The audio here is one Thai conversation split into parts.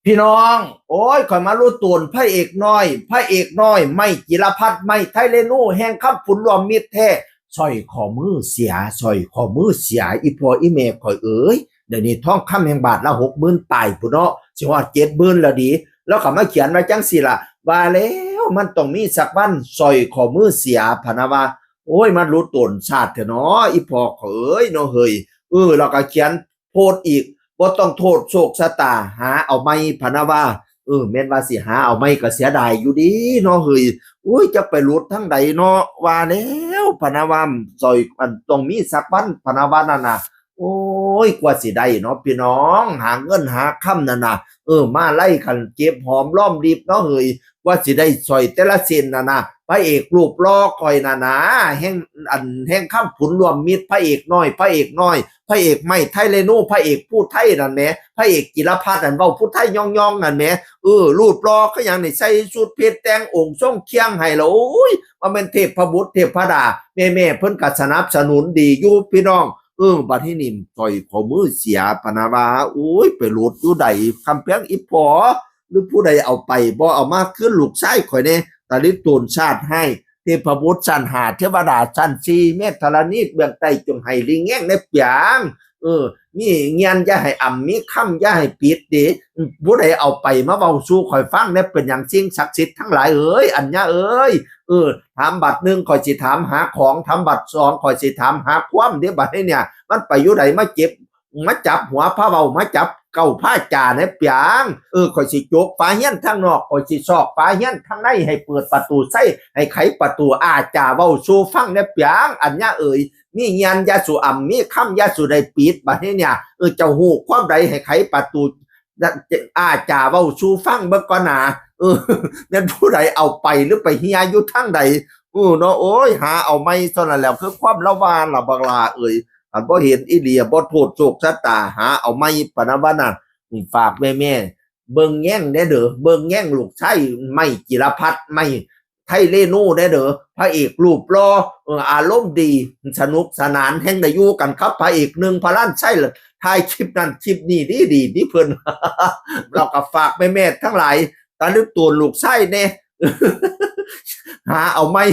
พี่น้องโอ้ยข่อยมารู้ตัวพระเอกน้อยพระเอกน้อยไม่จิรพัฒน์ไม่ไทยเรนูแห่งคำผุนรวมมิตรแท้สร้อยข้อมือเสียสร้อยข้อมือเสียอีพออีเมข่อยเอ้ยเดี๋ยวนี้ทองคำแห่งบาทละ60,000ตายพุ่นเนาะสิว่า70,000แล้วดีแล้วเขามาเขียนไว้จังสิล่ะว่าแล้วมันต้องมีสักวันสร้อยข้อมือเสียพะนะว่าโอ้ยมันรู้ตนชาติเถอะเนาะอีพอข่อยเอ้ยเนาะเฮ้ยแล้วก็เขียนโพดอีก บ่ต้องโทษโชคชะตาหาเอาไม่พะนะว่าแม่นว่าสิหาเอาไม่ก็เสียดายอยู่ดีเนาะเฮ้ยอุ้ยจะไปหลุดทั้งใดเนาะว่าแล้วพะนะว่าซอยมันต้องมีสักวันพะนะว่านั่นน่ะโอ้ยกว่าสิได้เนาะพี่น้องหาเงินหาค่ำนั่นน่ะมาไล่กันเก็บหอมรอมริบเนาะเฮ้ยกว่าสิได้ซอยแต่ละเส้นน่ะนะพระเอกรูปหล่อคอยน่ะนะแห่งคำผุนรวมมิตรพระเอกน้อยพระเอกน้อย พระเอกไม่ไทยเรนูพระเอกพูดไทยนั่นแหมพระเอกจิรพัฒน์นั่นเว้าพูดไทยย่องๆนั่นแหมรูปรอก็อย่างนี่ใส่ชุดเพชรแต่งองค์ทรงเคียงให้แล้วโอ้ยว่าเป็นเทพบุตรเทพดาแม่ๆเพิ่นก็สนับสนุนดีอยู่พี่น้องบัดที่นี่ต่อยข้อมือเสียพะนะว่าโอ้ยไปหลุดอยู่ใดคำเพียงอีพอหรือผู้ใดเอาไปบ่เอามาคืนลูกชายข่อยแน่ตะลิตูนชาติให้เทพบุตรชั้นห้าเทวดาชั้นสี่เมตตานีเบื้องใต้จงให้ลิงแง่งในเปียง มีเงียนอย่าให้อ่ำมีค่ำอย่าให้ปิดดิผู้ใดเอาไปมาเบาสู่ข่อยฟังเนี่ยเป็นอย่างสิ่งศักดิ์สิทธิ์ทั้งหลายเอ้ยอันเนี้ยเอ้ยถามบัตรหนึ่งข่อยสิถามหาของทำบัตรสองข่อยสิถามหาความเดี๋ยวบัตรเนี่ยมันไปอยู่ไหนมาเจ็บมาจับหัวผ้าเบามาจับเก่าผ้าจ่าในเปียงข่อยสิโจกฟ้าเฮี้ยนทางนอกข่อยสิซอกฟ้าเฮี้ยนทางในให้เปิดประตูใส่ให้ไขประตูอาจ่าเบาสู่ฟังในเปียงอันเนี้ยเอ้ย มีเงียนยาสูอ่ำมีคำยาสูใดปิดบัดนี้เนี่ยเจ้าหูความใดให้ไขประตูจ่าเว้าสู่ฟังเบิ่งก่อนหนานั่นผู้ใดเอาไปหรือไปเฮียอยู่ทางใดเนาะโอ้ยหาเอาไม่เท่านั้นแล้วคือความละวานละบักลาเอ่ยอันบ่เห็นอีเลียบ่โทษโศกชะตาหาเอาไม่ปานว่าน่ะฝากแม่ๆเบิ่งแย่งได้เด้อเบิ่งแย่งลูกชายไม่จิรพัฒน์ไม่ไทยเรนูได้เด้อพระเอกรูปหล่ออารมณ์ดีสนุกสนานแห่งได้อยู่กันครับพระเอกหนึ่งพระล้านใช่เหรอถ่ายคลิปนั้นคลิปนี้ดีนี่เพิ่น เราก็ฝากแม่ๆทั้งหลายตาลึกตัวลูกไส้เน่หาเอาไม่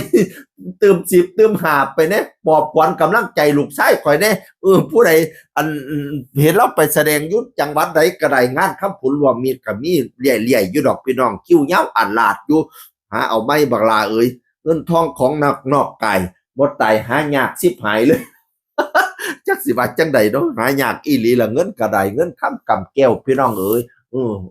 เติมสิบเติมหาไปเนี่ยปอบขวัญกำลังใจลูกไส้ข่อยเนี่ยผู้ใดอันเห็นเราไปแสดงยุทธจังหวัดใดกระไดงานคำผุนรวมมีกับมีเลี่ยอยู่ดอกพี่น้องคิ้วเย้าอันลาดอยู่หาเอาไม่บักลาเอ้ยเงินทองของนอกไก่บ่ตายหายากสิบหายเลยจักสิว่าจังใดเนาะหายากอีหลีละเงินกระไดเงินค้ำกำแก้วพี่น้องเอ้ย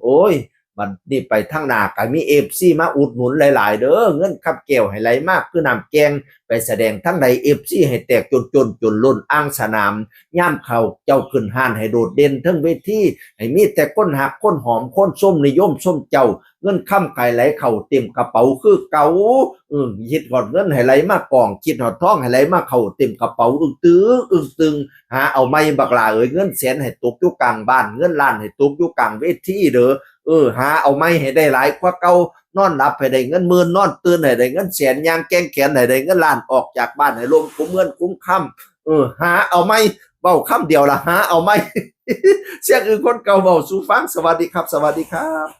โอ้ยบัดนี้ไปทางหน้าก็มีเอฟซีมาอุดหนุนหลายๆเด้อเงินคับแก้วให้ไหลมากคือน้ำแกงไปแสดงทั้งใดเอฟซีให้แตกจนล้นอ้างสนามย่ามเขาเจ้าขึ้นห้านให้โดดเด่นทั้งเวทีให้มีแต่ก้นหักก้นหอมก้นส้มนิยมส้มเจ้าเงินค้ำไก่ไหลเข่าเต็มกระเป๋าคือเก่าคิดหอดเงินให้ไหลมากกองคิดหอดทองให้ไหลมากเข่าเต็มกระเป๋าอึ้งตึงหาเอาไม่บักลาเอ้ยเงินแสนให้ตกอยู่กลางบ้านเงินล้านให้ตกอยู่กลางเวทีเด้อหาเอาไม่ให้ได้หลายกว่าเก่านอนหลับให้ได้เงินหมื่นนอนตื่นให้ได้เงินแสนยางแกงแขนให้ได้เงินล้านออกจากบ้านให้ลมคุ้มเงินคุ้มค่ำหาเอาไม่เบาค่ำเดียวละหาเอาไม่เสียงอื่นคนเก่าเบาสู่ฟังสวัสดีครับสวัสดีครับ